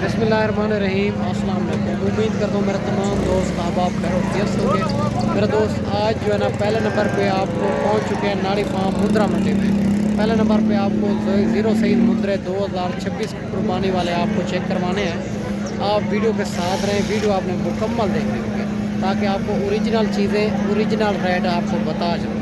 बिस्मिल्लाहिर्रहमानिर्रहीम। अस्सलाम वालेकुम। उम्मीद करता हूँ मेरे तमाम दोस्त अहबाब खैरियत होंगे। मेरे दोस्त आज जो है ना पहले नंबर पे आपको पहुँच चुके हैं नाड़ी फार्म मुंद्रा मंडी में। पहले नंबर पे आपको ज़ीरो सईद मुंद्रे 2026 कुर्बानी वाले आपको चेक करवाने हैं। आप वीडियो के साथ रहें, वीडियो आपने मुकम्मल देखनी होगी ताकि आपको ओरिजिनल चीज़ें ओरिजिनल रेट आपको बता जाऊँ।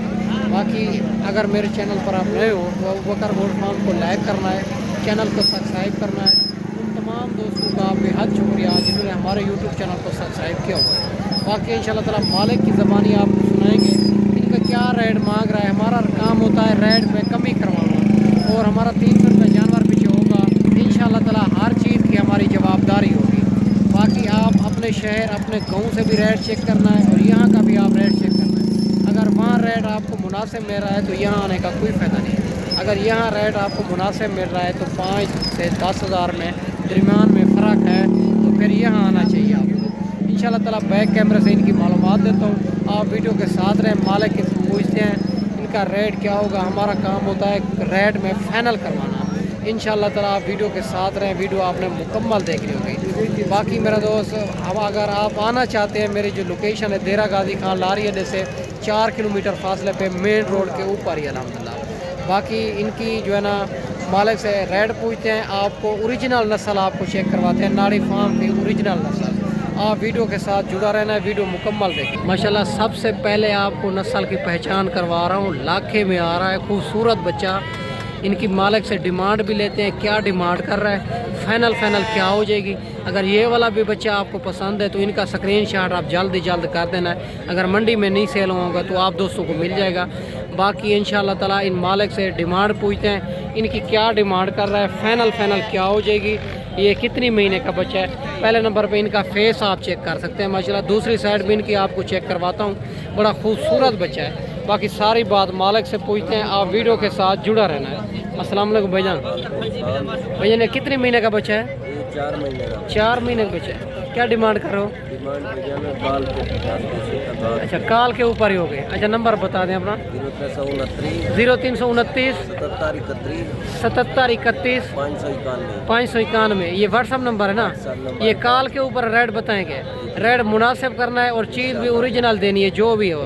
बाकी अगर मेरे चैनल पर आप नए हो तो अबूबकर गोल्ड फार्म को लाइक करना है, चैनल को सब्सक्राइब करना है। उन तमाम दोस्तों का बेहद शुक्रिया जिन्होंने हमारे यूट्यूब चैनल को सब्सक्राइब किया हुआ है। बाकी इंशाल्लाह ताला मालिक की ज़बानी आपको सुनाएंगे इनका क्या रेट मांग रहा है। हमारा काम होता है रेट में कमी करवाना और हमारा 300 रुपये जानवर पीछे होगा। इंशाल्लाह ताला हर चीज़ की हमारी जवाबदारी होगी। बाकी आप अपने शहर अपने गाँव से भी रेट चेक करना है और यहाँ का भी आप रेट चेक करना है। अगर वहाँ रेट आपको मुनासिब मिल रहा है तो यहाँ आने का कोई फ़ायदा नहीं है। अगर यहाँ रेट आपको मुनासिब मिल रहा है तो 5 से 10 हज़ार में दरमियान में फ़र्क है तो फिर यहाँ आना चाहिए आपको। इंशाल्लाह ताला बैक कैमरे से इनकी मालूमात देता हूँ, आप वीडियो के साथ रहें। मालिक के पूछते हैं इनका रेट क्या होगा। हमारा काम होता है रेट में फ़ाइनल करवाना। इंशाल्लाह ताला आप वीडियो के साथ रहें, वीडियो आपने मुकम्मल देखनी होगी। बाकी मेरा दोस्त अब अगर आप आना चाहते हैं, मेरी जो लोकेशन है देरा गाजी खान लारी अड्डे से 4 किलोमीटर फासले पे मेन रोड के ऊपर ही अल्हम्दुलिल्लाह। बाकी इनकी जो है ना मालिक से रेट पूछते हैं, आपको ओरिजिनल नस्ल आपको चेक करवाते हैं, नाड़ी फार्म की ओरिजिनल नस्ल। आप वीडियो के साथ जुड़ा रहना है, वीडियो मुकम्मल देखें। माशाल्लाह सबसे पहले आपको नस्ल की पहचान करवा रहा हूँ। लाखे में आ रहा है खूबसूरत बच्चा। इनकी मालिक से डिमांड भी लेते हैं, क्या डिमांड कर रहा है, फाइनल क्या हो जाएगी। अगर ये वाला भी बच्चा आपको पसंद है तो इनका स्क्रीनशॉट आप जल्द कर देना है। अगर मंडी में नहीं सेल होगा तो आप दोस्तों को मिल जाएगा। बाकी इंशाल्लाह ताला इन मालिक से डिमांड पूछते हैं, इनकी क्या डिमांड कर रहा है, फाइनल क्या हो जाएगी, ये कितनी महीने का बच्चा है। पहले नंबर पे इनका फेस आप चेक कर सकते हैं माशाल्लाह। दूसरी साइड भी इनकी आपको चेक करवाता हूँ, बड़ा खूबसूरत बच्चा है। बाकी सारी बात मालिक से पूछते हैं, आप वीडियो के साथ जुड़ा रहना है। अस्सलाम वालेकुम भाईजान। भाईजान कितने महीने का बच्चा है? 4 महीने का। 4 महीने का बच्चा है। क्या डिमांड कर रहे हो? डिमांड काल के अच्छा काल के ऊपर ही हो गए। अच्छा नंबर बता दें अपना। 0329 77 31 591। ये व्हाट्सअप नंबर है ना? ये काल के ऊपर रेट बताएंगे, रेट मुनासिब करना है और चीज़ भी ओरिजिनल देनी है जो भी हो।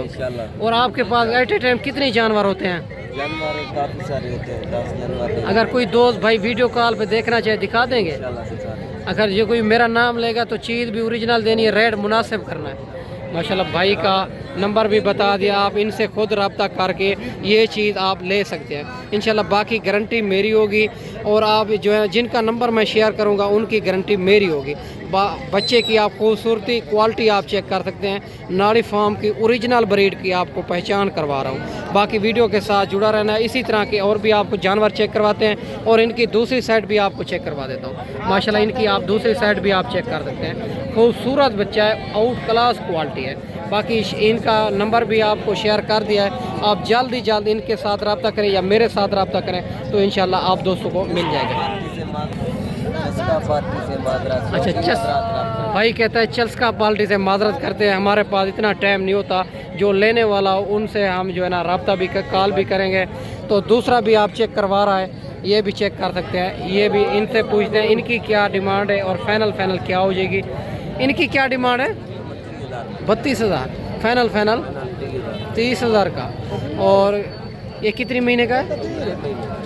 और आपके पास एट ए टाइम कितने जानवर होते हैं? जानवर काफ़ी सारे होते हैं, 10 जानवर। अगर कोई दोस्त भाई वीडियो कॉल पे देखना चाहे दिखा देंगे। अगर ये कोई मेरा नाम लेगा तो चीज़ भी ओरिजिनल देनी है, रेट मुनासिब करना है। माशाल्लाह भाई का नंबर भी बता दिया, आप इनसे खुद रब्ता करके ये चीज़ आप ले सकते हैं इंशाल्लाह। बाकी गारंटी मेरी होगी और आप जो है जिनका नंबर मैं शेयर करूंगा उनकी गारंटी मेरी होगी। बच्चे की आप खूबसूरती क्वालिटी आप चेक कर सकते हैं। नाड़ी फार्म की ओरिजिनल ब्रीड की आपको पहचान करवा रहा हूँ। बाकी वीडियो के साथ जुड़ा रहना है। इसी तरह के और भी आपको जानवर चेक करवाते हैं और इनकी दूसरी साइड भी आपको चेक करवा देता हूँ। माशाल्लाह इनकी आप दूसरी साइड भी आप चेक कर सकते हैं। खूबसूरत बच्चा है, आउट क्लास क्वालिटी है। बाकी इनका नंबर भी आपको शेयर कर दिया है। आप जल्द इनके साथ रब्ता करें या मेरे साथ रब्ता करें तो इंशाल्लाह आप दोस्तों को मिल जाएगा। अच्छा भाई कहता है चस्का पार्टी से माजरत करते हैं, हमारे पास इतना टाइम नहीं होता। जो लेने वाला हो उनसे हम जो है ना रब्ता भी कॉल भी करेंगे। तो दूसरा भी आप चेक करवा रहा है, ये भी चेक कर सकते हैं। ये भी इनसे पूछते हैं इनकी क्या डिमांड है और फाइनल क्या हो जाएगी। इनकी क्या डिमांड है? 32 हज़ार। फाइनल 30 हज़ार का। और ये कितने महीने का है?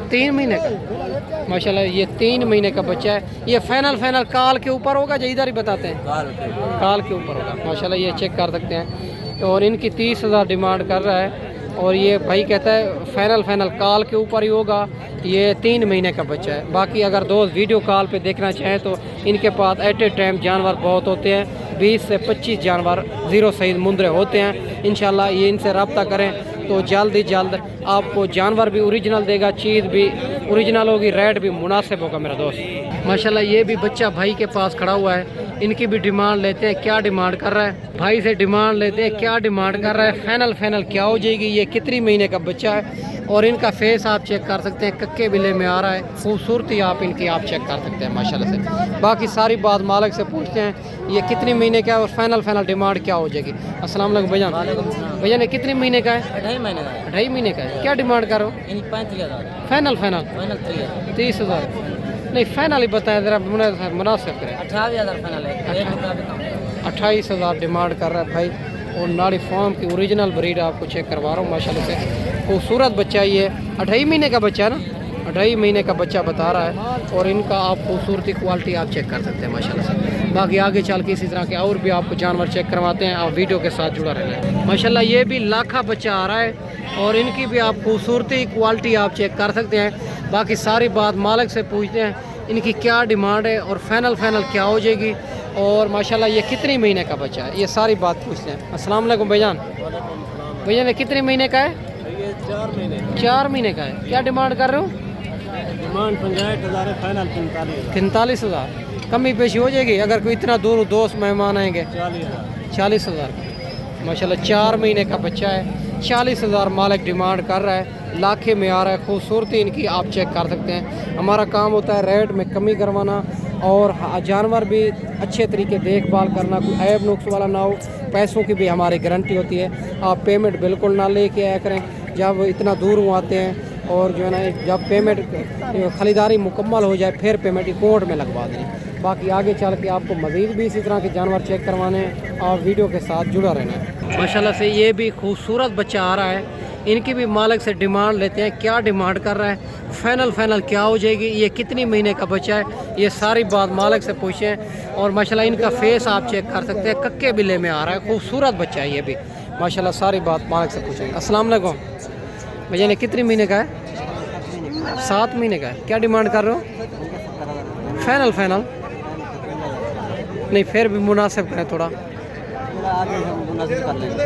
3 महीने का। माशाल्लाह ये 3 महीने का बच्चा है। ये फाइनल काल के ऊपर होगा जो इधर ही बताते हैं, काल के ऊपर होगा। माशाल्लाह ये चेक कर सकते हैं। और इनकी 30 हज़ार डिमांड कर रहा है और ये भाई कहता है फाइनल काल के ऊपर ही होगा। ये 3 महीने का बच्चा है। बाकी अगर दोस्त वीडियो कॉल पे देखना चाहें तो इनके पास एट ए टाइम जानवर बहुत होते हैं, 20 से 25 जानवर ज़ीरो सईद मुंद्रे होते हैं। इंशाल्लाह ये इनसे रब्ता करें तो जल्द आपको जानवर भी ओरिजिनल देगा, चीज़ भी ओरिजिनल होगी, रेट भी मुनासिब होगा मेरा दोस्त। माशाल्लाह ये भी बच्चा भाई के पास खड़ा हुआ है। इनकी भी डिमांड लेते हैं, क्या डिमांड कर रहा है। भाई से डिमांड लेते हैं, क्या डिमांड कर रहा है, फाइनल क्या हो जाएगी, ये कितनी महीने का बच्चा है। और इनका फेस आप चेक कर सकते हैं, कक्के बिले में आ रहा है। खूबसूरती आप इनकी आप चेक कर सकते हैं माशाल्लाह से। बाकी सारी बात मालिक से पूछते हैं ये कितने महीने का है और फाइनल डिमांड क्या हो जाएगी। अस्सलाम वालेकुम भैया। भैया ने कितने महीने का है? 2.5 महीने का। 2.5 महीने का है। क्या डिमांड करो? 35 हज़ार। फाइनल 30 30 हज़ार। नहीं फाइनल ही बताएं ज़रा, मुनासिब करें। 28,000 फाइनल है, 1 रुपया भी कम। 28,000 डिमांड कर रहा है भाई। और नाड़ी फार्म की ओरिजिनल ब्रीड आपको चेक करवा रहा हूँ माशाल्लाह से, खूबसूरत बच्चा ये 28 महीने का बच्चा है ना, 28 महीने का बच्चा बता रहा है। और इनका आप खूबसूरती क्वालिटी आप चेक कर सकते हैं माशाल्लाह से। बाकी आगे चल के इसी तरह के और भी आपको जानवर चेक करवाते हैं, आप वीडियो के साथ जुड़ा रहना है। माशाल्लाह ये भी लाखा बच्चा आ रहा है और इनकी भी आप खूबसूरती क्वालिटी आप चेक कर सकते हैं। बाकी सारी बात मालिक से पूछते हैं इनकी क्या डिमांड है और फाइनल क्या हो जाएगी, और माशाल्लाह ये कितने महीने का बच्चा है, ये सारी बात पूछते हैं। अस्सलाम वालेकुम भाईजान। भैया ये कितने महीने का है? ये 4 महीने। 4 महीने का है। क्या डिमांड कर रहे हो? डिमांड 65,000 है, फाइनल 45,000। 43,000 कमी पेशी हो जाएगी अगर कोई इतना दूर दोस्त मेहमान आएंगे? 40,000। 40,000 माशाल्लाह 4 महीने का बच्चा है। 40,000 मालिक डिमांड कर रहा है, लाखे में आ रहा है। खूबसूरती इनकी आप चेक कर सकते हैं। हमारा काम होता है रेट में कमी करवाना और जानवर भी अच्छे तरीके देखभाल करना, कोई ऐब नुक्स वाला ना हो। पैसों की भी हमारी गारंटी होती है। आप पेमेंट बिल्कुल ना लेके आया करें जब इतना दूर आते हैं, और जो है ना जब पेमेंट ख़रीदारी मुकम्मल हो जाए फिर पेमेंट अकाउंट में लगवा दें। बाकी आगे चल के आपको मज़ीद भी इसी तरह के जानवर चेक करवाने हैं, आप वीडियो के साथ जुड़ा रहना है। माशाल्लाह से ये भी खूबसूरत बच्चा आ रहा है। इनकी भी मालिक से डिमांड लेते हैं, क्या डिमांड कर रहा है, फाइनल क्या हो जाएगी, ये कितनी महीने का बच्चा है, ये सारी बात मालिक से पूछें। और माशाल्लाह इनका फेस आप चेक कर सकते हैं, कक्के बिले में आ रहा है, खूबसूरत बच्चा है ये भी माशाल्लाह। सारी बात मालिक से पूछेंगे। अस्सलाम वालेकुम भैया ने कितने महीने का है? 7 महीने का है। क्या डिमांड कर रहे हो? फाइनल नहीं फिर भी मुनासिब करें थोड़ा,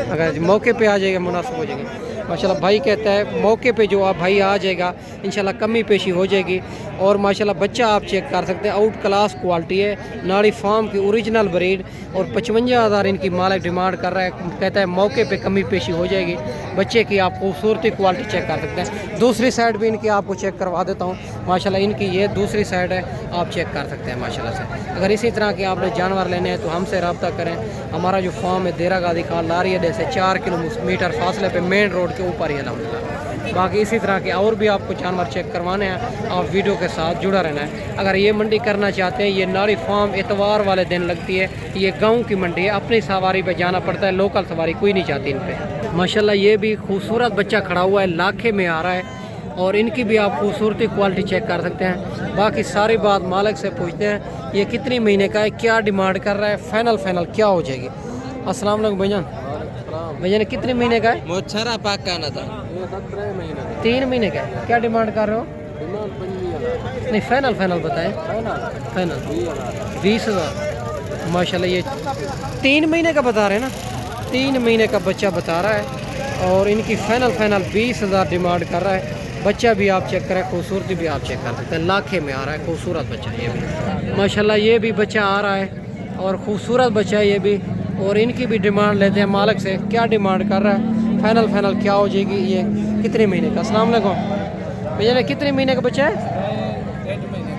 अगर मौके पे आ जाएगा मुनासिब हो जाएगा। माशाल्लाह भाई कहता है मौके पे जो आप भाई आ जाएगा इंशाल्लाह कमी पेशी हो जाएगी। और माशाल्लाह बच्चा आप चेक कर सकते हैं, आउट क्लास क्वालिटी है, नाड़ी फार्म की ओरिजिनल ब्रीड। और 55,000 इनकी मालिक डिमांड कर रहा है, कहता है मौके पे कमी पेशी हो जाएगी। बच्चे की आप खूबसूरती क्वालिटी चेक कर सकते हैं। दूसरी साइड भी इनकी आपको चेक करवा देता हूँ। माशाल्लाह इनकी ये दूसरी साइड है, आप चेक कर सकते हैं माशाल्लाह से। अगर इसी तरह के आपने जानवर लेने हैं तो हमसे रब्ता करें। हमारा जो फार्म है देरा गादी खान लारी अड्डे से 4 किलोमीटर फासले पे मेन रोड के ऊपर ही अलहमदिल्ला। बाकी इसी तरह के और भी आपको जानवर चेक करवाने हैं, आप वीडियो के साथ जुड़ा रहना है। अगर ये मंडी करना चाहते हैं, ये नाड़ी फार्म इतवार वाले दिन लगती है, ये गांव की मंडी है, अपनी सवारी पे जाना पड़ता है, लोकल सवारी कोई नहीं चाहती इन पे। माशाल्लाह ये भी खूबसूरत बच्चा खड़ा हुआ है, लाखे में आ रहा है। और इनकी भी आप खूबसूरती क्वालिटी चेक कर सकते हैं। बाकी सारी बात मालिक से पूछते हैं, ये कितनी महीने का है, क्या डिमांड कर रहा है, फाइनल क्या हो जाएगी। अस्सलाम वालेकुम भैजान। भैया कितने महीने का है? मोछरा पाक का ना था। 3 महीने का है। क्या डिमांड कर रहे हो? नहीं फाइनल बताएं। फाइनल 20,000 माशाल्लाह। ये 3 महीने का बता रहे हैं ना, 3 महीने का बच्चा बता रहा है। और इनकी फाइनल 20,000 डिमांड कर रहा है। बच्चा भी आप चेक करें, खूबसूरती भी आप चेक कर सकते हैं, लाखे में आ रहा है, खूबसूरत बच्चा ये भी माशाल्लाह। ये भी बच्चा आ रहा है और खूबसूरत बच्चा है ये भी। और इनकी भी डिमांड लेते हैं मालिक से, क्या डिमांड कर रहा है, फाइनल क्या हो जाएगी, ये कितने महीने का। अस्सलाम वालेकुम भैया ने कितने महीने का बच्चा है?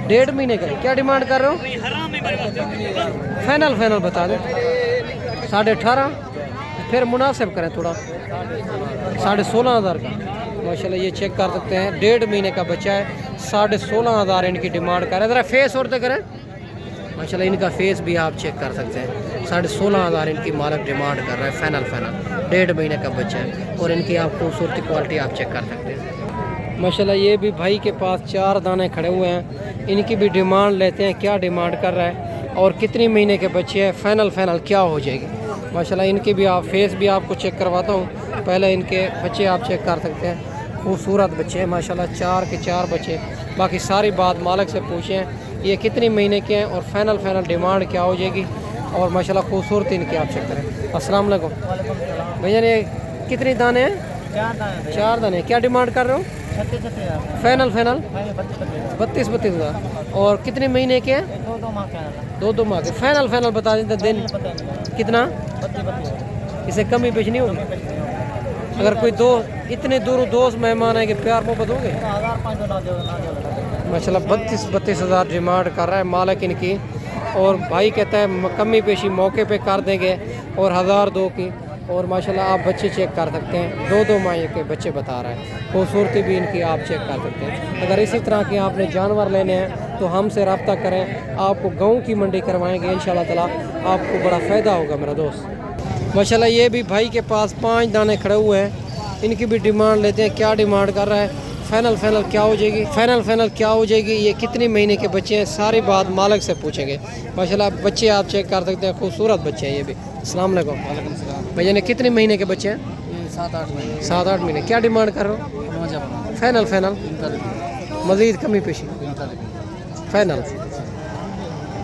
1.5 महीने का। क्या डिमांड कर रहे हो? फाइनल बता दें। 18.5 फिर मुनासिब करें थोड़ा, 16,500 का माशाल्लाह। ये चेक कर सकते हैं, 1.5 महीने का बच्चा है, 16,500 इनकी डिमांड कर रहे हैं। ज़रा फेस और तो करें माशाल्लाह, इनका फेस भी आप चेक कर सकते हैं। 16,500 इनकी मालिक डिमांड कर रहा है। फाइनल 1.5 महीने का बच्चा है। और इनकी आप खूबसूरती क्वालिटी आप चेक कर सकते हैं माशाल्लाह। ये भी भाई के पास 4 दाने खड़े हुए हैं, इनकी भी डिमांड लेते हैं, क्या डिमांड कर रहा है और कितनी महीने के बच्चे हैं, फाइनल क्या हो जाएगी माशाल्लाह। इनके भी आप फेस भी आपको चेक करवाता हूँ, पहले इनके बच्चे आप चेक कर सकते हैं। खूबसूरत बच्चे हैं माशाल्लाह, 4 के 4 बच्चे। बाकी सारी बात मालिक से पूछें, ये कितनी महीने के हैं और फाइनल डिमांड क्या हो जाएगी। और माशाल्लाह खूबसूरती इनकी आप चेक करें। अस्सलाम वालेकुम भैया ने कितने दाने हैं? 4 दाने। क्या डिमांड कर रहे हो? फाइनल 32,000। और कितने महीने के हैं? 2 माह के। फाइनल बता देते दिन कितना, इसे कमी पेश नहीं होगी। अगर कोई इतने दूर दोस्त मेहमान आएंगे, प्यार मोहब्बत होंगे माशाल्लाह। 32,000 डिमांड कर रहा है मालिक इनकी। और भाई कहता है कमी पेशी मौके पे कर देंगे और 1,000 2 की। और माशाल्लाह आप बच्चे चेक कर सकते हैं, 2-2 माह के बच्चे बता रहा है। खूबसूरती भी इनकी आप चेक कर सकते हैं। अगर इसी तरह के आपने जानवर लेने हैं तो हमसे रब्ता करें, आपको गाँव की मंडी करवाएंगे इंशाल्लाह ताला, आपको बड़ा फ़ायदा होगा मेरा दोस्त। माशाल्लाह ये भी भाई के पास 5 दाने खड़े हुए हैं, इनकी भी डिमांड लेते हैं। क्या डिमांड कर रहा है, फाइनल क्या हो जाएगी, फाइनल क्या हो जाएगी, ये कितनी महीने के बच्चे हैं, सारी बात मालिक से पूछेंगे। माशाल्लाह बच्चे आप चेक कर सकते हैं, खूबसूरत बच्चे हैं ये भी। अस्सलाम वालेकुम भैया ने कितने महीने के बच्चे हैं? 7-8 महीने। 7-8 महीने। क्या डिमांड कर रहे हो? फाइनल मज़ीद कमी पेशी फाइनल।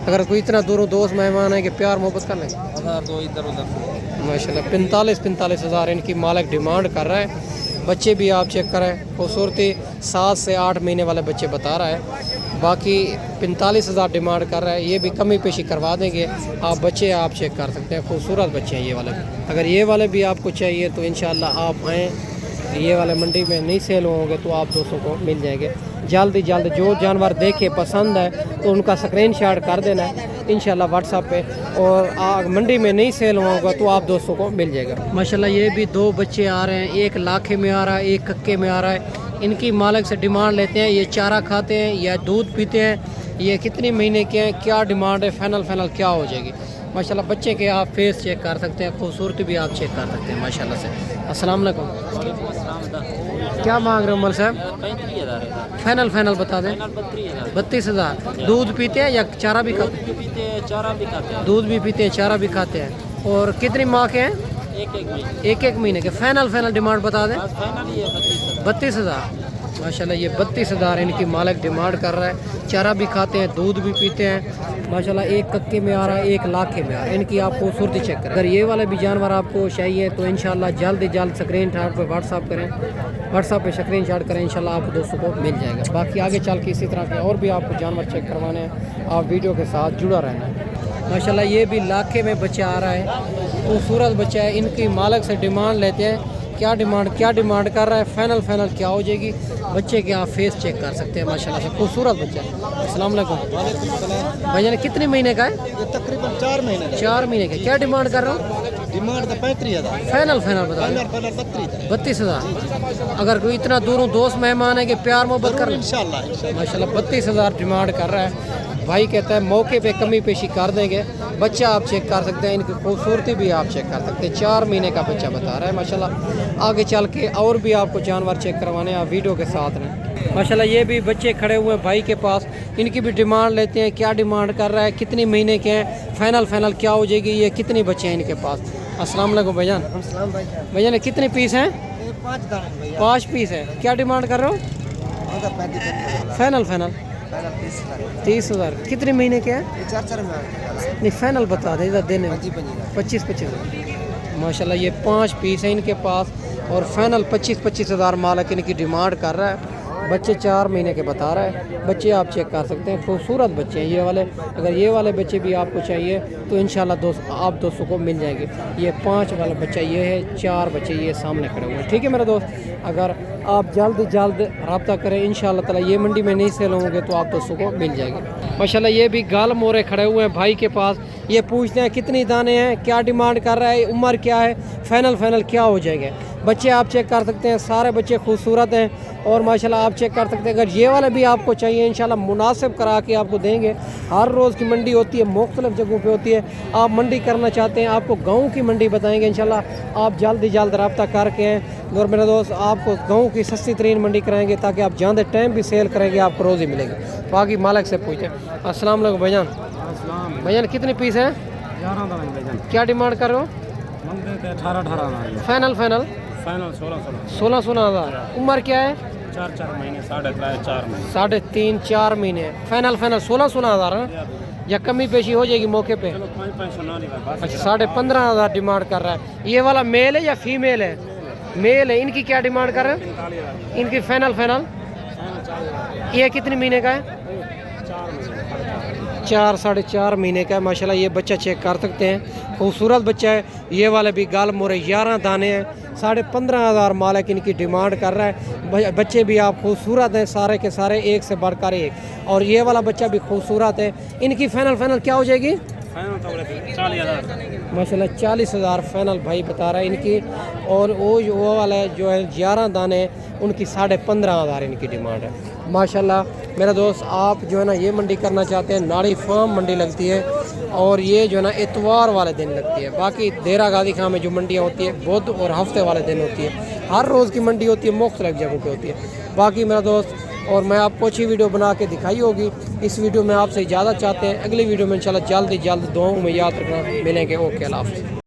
अगर कोई इतना दूरों दोस्त मेहमान है कि प्यार मोहब्बत कर लें। माशाल्लाह 45 हज़ार इनकी मालिक डिमांड कर रहा है। बच्चे भी आप चेक करें, खूबसूरती 7 से 8 महीने वाले बच्चे बता रहा है। बाकी 45 हज़ार डिमांड कर रहा है, ये भी कमी पेशी करवा देंगे। आप बच्चे आप चेक कर सकते हैं, खूबसूरत बच्चे हैं ये वाले। अगर ये वाले भी आपको चाहिए तो इंशाल्लाह आप आएँ, ये वाले मंडी में नहीं सेल होंगे तो आप दोस्तों को मिल जाएंगे। जल्द ही जल्द जो जानवर देखे पसंद है तो उनका स्क्रीनशॉट कर देना है इंशाल्लाह व्हाट्सएप पे, और मंडी में नहीं सेल होगा तो आप दोस्तों को मिल जाएगा। माशाल्लाह ये भी 2 बच्चे आ रहे हैं, एक लाखे में आ रहा है, एक कक्के में आ रहा है। इनकी मालिक से डिमांड लेते हैं, ये चारा खाते हैं या दूध पीते हैं, ये कितने महीने के हैं, क्या डिमांड है, फाइनल क्या हो जाएगी। माशाल्लाह बच्चे के आप फेस चेक कर सकते हैं, खूबसूरती भी आप चेक कर सकते हैं माशाल्लाह से। अस्सलाम वालेकुम। क्या मांग रहे हो उमर साहब? 35,000 फाइनल बता दें। 32 हज़ार। दूध पीते हैं या चारा भी खाते हैं? चारा भी खाते हैं, दूध भी पीते हैं, चारा भी खाते हैं। और कितनी माह के हैं? एक महीने के। फाइनल डिमांड बता दें। 32 हज़ार। माशाल्लाह ये 32 हज़ार इनकी मालिक डिमांड कर रहा है। चारा भी खाते हैं, दूध भी पीते हैं। माशाल्लाह एक कक्के में आ रहा है, एक लाखे में आ रहा है। इनकी आप खूबसूरती चेक करें। अगर ये वाला भी जानवर आपको चाहिए तो इंशाल्लाह जल्द से जल्द स्क्रीनशॉट पे व्हाट्सअप करें, व्हाट्सअप पे स्क्रीनशॉट करें, इंशाल्लाह आपको दोस्तों को मिल जाएगा। बाकी आगे चल के इसी तरह के और भी आपको जानवर चेक करवाने हैं, आप वीडियो के साथ जुड़ा रहना। माशाल्लाह ये भी लाखे में बच्चा आ रहा है, खूबसूरत बच्चा है। इनकी मालिक से डिमांड लेते हैं, क्या डिमांड कर रहा है, फाइनल क्या हो जाएगी। बच्चे के आप फेस चेक कर सकते हैं, माशाल्लाह से खूबसूरत बच्चा है। अस्सलाम वालेकुम भैया ने कितने महीने का है? ये तकरीबन 4 महीने का। 4 महीने का। क्या डिमांड कर रहा हूँ? डिमांड तो 35,000। फाइनल बता दें। 32 हज़ार। अगर कोई इतना दूरों दोस्त मेहमान है कि प्यार मोहब्बत कर इंशाल्लाह माशाल्लाह 32 हज़ार डिमांड कर रहा है। भाई कहता है मौके पे कमी पेशी कर देंगे। बच्चा आप चेक कर सकते हैं, इनकी खूबसूरती भी आप चेक कर सकते हैं। 4 महीने का बच्चा बता रहा है माशाल्लाह। आगे चल के और भी आपको जानवर चेक करवाने, आप वीडियो के साथ रहें। माशाल्लाह ये भी बच्चे खड़े हुए हैं भाई के पास, इनकी भी डिमांड लेते हैं। क्या डिमांड कर रहा है, कितनी महीने के हैं, फाइनल क्या हो जाएगी, ये कितने बच्चे हैं इनके पास। अस्सलाम वालेकुम भाईजान। भैया ने कितने पीस हैं? 5 पीस है। क्या डिमांड कर रहे हो? फाइनल 30 हज़ार। कितने महीने के हैं? 4 नहीं फाइनल बता दें, इधर देने 25 माशाल्लाह ये 5 पीस हैं इनके पास, और फाइनल 25 हज़ार मालिक इनकी डिमांड कर रहा है। बच्चे 4 महीने के बता रहा है। बच्चे आप चेक कर सकते हैं, खूबसूरत बच्चे हैं ये वाले। अगर ये वाले बच्चे भी आपको चाहिए तो इंशाल्लाह आप दोस्तों को मिल जाएंगे। ये 5 वाला बच्चा ये है, 4 बच्चे ये सामने खड़े हुए हैं। ठीक है मेरा दोस्त, अगर आप जल्द रब्ता करें इंशाल्लाह ताला, ये मंडी में नहीं सेल होंगे तो आप दोस्तों को मिल जाएंगे। माशाल्लाह ये भी गाल मोरे खड़े हुए हैं भाई के पास, ये पूछते हैं कितनी दाने हैं, क्या डिमांड कर रहा है, उम्र क्या है, फाइनल क्या हो जाएगा। बच्चे आप चेक कर सकते हैं, सारे बच्चे खूबसूरत हैं और माशाल्लाह आप चेक कर सकते हैं। अगर ये वाले भी आपको चाहिए इंशाल्लाह मुनासिब करा के आपको देंगे। हर रोज़ की मंडी होती है, मुख्तलिफ जगहों पे होती है। आप मंडी करना चाहते हैं, आपको गाँव की मंडी बताएंगे इंशाल्लाह। आप जल्द ही जल्द रब्ता करके हैं और मेरे दोस्त आपको गाँव की सस्ती तरीन मंडी कराएंगे, ताकि आप जानते टाइम भी सेल करेंगे, आपको रोज़ ही मिलेगी। बाकी मालिक से पूछते हैं। अस्सलाम वालेकुम भाईजान। भाईजान कितने पीस हैं? 11 क्या डिमांड कर रहे हो? 18 फाइनल 16 हज़ार। उम्र क्या है? 4 महीने, 3.5-4 महीने, 3.5-4 महीने। फाइनल 16 हज़ार या कमी पेशी हो जाएगी मौके पे? अच्छा 15.5 डिमांड कर रहा है। ये वाला मेल है या फीमेल है? मेल है। इनकी क्या डिमांड कर रहे हैं? इनकी फाइनल ये कितने महीने का है? 4-4.5 महीने का है। माशाल्लाह ये बच्चा चेक कर सकते हैं, खूबसूरत बच्चा है। ये वाले भी गाल मोरे 11 दाने हैं। 15.5 मालिक इनकी डिमांड कर रहा है। बच्चे भी आप खूबसूरत हैं, सारे के सारे एक से बढ़कर एक। और ये वाला बच्चा भी खूबसूरत है। इनकी फाइनल क्या हो जाएगी? फाइनल तो 40,000 माशाल्लाह 40,000 फाइनल भाई बता रहा है इनकी। और वो वाला जो है 11 दाने उनकी 15,500 इनकी डिमांड है। माशाल्लाह मेरा दोस्त, आप जो है ना ये मंडी करना चाहते हैं, नाड़ी फार्म मंडी लगती है और ये जो है ना इतवार वाले दिन लगती है। बाकी देरा गाजी खां में जो मंडियाँ होती है बुध और हफ्ते वाले दिन होती है। हर रोज़ की मंडी होती है, मुख्तलिफ जगहों पे होती है। बाकी मेरा दोस्त, और मैं आपको अच्छी वीडियो बना के दिखाई होगी। इस वीडियो में आपसे इजाज़त चाहते हैं। अगली वीडियो में इंशाल्लाह जल्द ही जल्द दुआओं में याद रखना। मिलेंगे। ओके, अल्लाह हाफ़िज़।